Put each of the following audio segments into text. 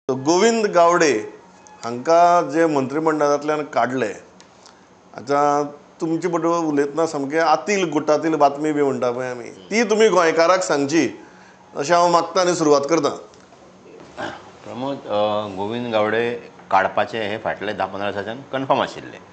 गोविंद गावडे हांका जे मंत्रिमंडळांतल्यान काढले आतां तुमचे बरोबर उलयतना सामकें आतील गुटातील बातमी बी म्हणटा पळय आमी ती तुमी गोंयकाराक सांगची अशें हांव मागता आनी सुरवात करता। प्रमोद, गोविंद गावडे काडपाचे हे फाटले 10-15 वर्सांच्यान कन्फर्म आशिल्ले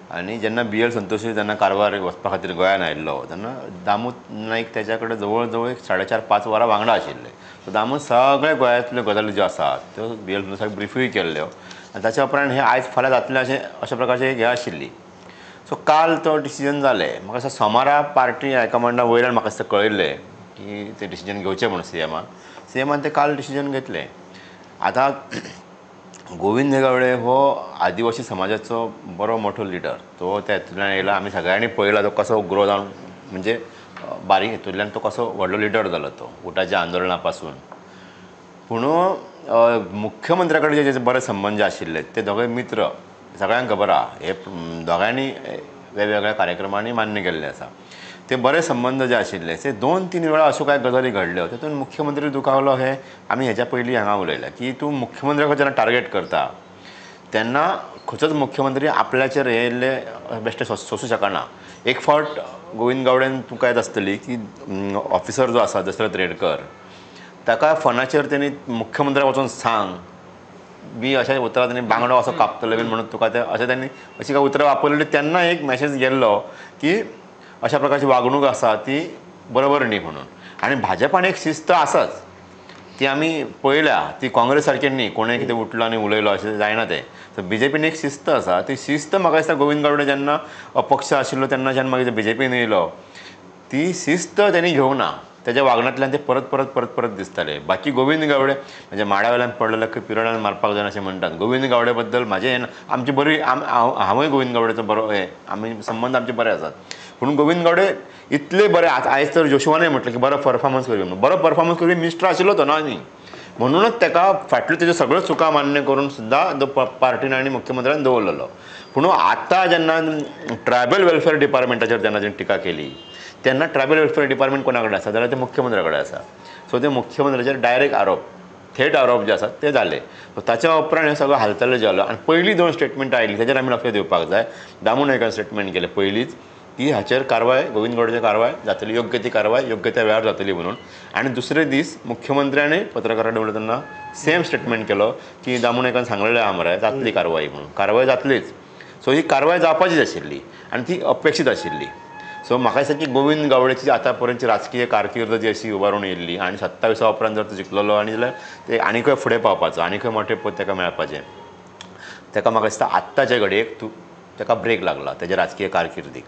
आनी जेन्ना BL संतोशी जेन्ना कारवार वचपा खातीर गोंयान आयिल्लो तेन्ना दामोद नायक तेच्या कडेन जवळ जवळ 4.5-5 वरां वांगडा आशिल्ले। सो दामोद सगळे गोंयांतल्यो गजाली ज्यो आसात त्यो BL संतोशाक ब्रिफूय केल्ल्यो आनी ताच्या उपरांत हे आयज फाल्यां जातलें अशा प्रकारची एक हे आशिल्ली। सो काल तो डिसिजन जालें। म्हाका दिसता सोमारा पार्टी हायकमांडा वयल्यान म्हाका दिसता कळयल्लें की ते डिसिजन घेवचें म्हणून सीएमान ते काल डिसिजन घेतलें। आतां गोविंद गावडे हो आदिवासी समाजाचो बरो मोठो लिडर, तो त्यातूंतल्यान येयला। आमी सगळ्यांनी पळयला तो कसो ग्रो जावन म्हणजे बारीक हितूंतल्यान तो कसो व्हडलो लिडर जालो तो उटाच्या आंदोलना पासून। पूण मुख्यमंत्र्या कडेन जे बरे संबंद आशिल्ले ते दोगांय मित्र सगळ्यांक खबर आहा। हे दोगांयनी वेगवेगळ्या कार्यक्रमांनी मान्य केल्ले आसा। ते बरे संबंद जे आशिल्ले ते 2-3 वेळा अश्यो कांय गजाली घडल्यो तातूंत मुख्यमंत्री दुखावलो। हे आमी हेच्या पयलीं हांगा उलयल्या की तूं मुख्यमंत्र्याक जेन्ना टार्गेट करता तेन्ना खंयचोच मुख्यमंत्री आपल्याचेर येयल्ले बेश्टे सोंसूं शकना। एक फावट गोविंद गावडेन तुका येत आसतली की ऑफिसर जो आसा दशरथ रेडकर ताका फोनाचेर तेणी मुख्यमंत्र्याक वचून सांग बी अशें उतरां तेणी बांगडो असो कापतलो बीन म्हणून तुका ते अशें तेणी अशी काय उतरां वापरलेली। तेन्ना एक मॅसेज गेल्लो की अशा प्रकारची वागणूक आसा ती बरोबर न्ही म्हणून। आनी भाजपान एक शिस्त आसाच ती आमी पळयल्या, ती काँग्रेस सारकी न्ही कोणें कितें उठलो आनी उलयलो अशें जायना तें। सो BJPन एक शिस्त आसा, ती शिस्त म्हाका दिसता गोविंद गावडे जेन्ना अपक्ष आशिल्लो तेन्नाच्यान मागीर BJPन येयलो ती शिस्त तेणी घेवंक ना। तेज्या वागणांतल्यान ते परत दिसताले। बाकी गोविंद गावडे म्हणजे माड्या वयल्यान पडलेल्या पिरडान मारपाक जाय अशें म्हणटात। गोविंद गावडे बद्दल म्हाजें आमची बरी हांवूय गोविंद गावडेचो बरो आमी संबंद आमचे बरे आसात। पूण गोविंद गावडे इतले बरे आयज तर जोशवानय म्हटलें की बरो परफॉर्मन्स करपी म्हणून। बरो परफॉर्मन्स करपी मिनिस्टर आशिल्लो तो न्ही, म्हणूनच ताका फाटल्यो तेज्यो सगळ्यो चुका मान्य करून सुद्दां पार्टीन आनी मुख्यमंत्र्यान दवरलेलो। पूण आतां जेन्ना ट्रायबल वेलफेअर डिपार्टमेंटाचेर जेन्ना टिका केली तेन्ना ट्रायबल वेलफेअर डिपार्टमेंट कोणा कडेन आसा जाल्यार ते मुख्यमंत्र्या कडेन आसा। सो ते मुख्यमंत्र्याचेर डायरेक्ट आरोप थेट आरोप जे आसात ते जाले। ताच्या उपरांत हें सगळें हालतलें जालो आनी पयलीं 2 स्टेटमेंटां आयलीं तेजेर आमी लक्ष दिवपाक जाय। दामू नायकान स्टेटमेंट केलें पयलींच की हाचेर कारवाय गोविंद गावडेचेर कारवाय जातली, योग्य ती कारवाय योग्य त्या वेळार जातली म्हणून। आनी दुसरे दीस मुख्यमंत्र्यानय पत्रकारा कडेन उलयतना सेम स्टेटमेंट केलो की दामू नायकान सांगलेलें आहा मरे जातली कारवाय म्हणून। कारवाय जातलीच। सो ही कारवाय जावपाचीच आशिल्ली आनी ती अपेक्षीत आशिल्ली। सो म्हाका दिसता की गोविंद गावडेची आतां पर्यंतची राजकीय कारकीर्द जी अशी उबारून येयल्ली आनी 27 उपरांत जर तो जिखलेलो आनी जाल्यार ते आनीकय फुडें पावपाचो, आनीकय मोठें पद ताका मेळपाचें। ताका म्हाका दिसता आत्ताचे घडयेक ताका ब्रेक लागला तेज्या राजकीय कारकिर्दीक।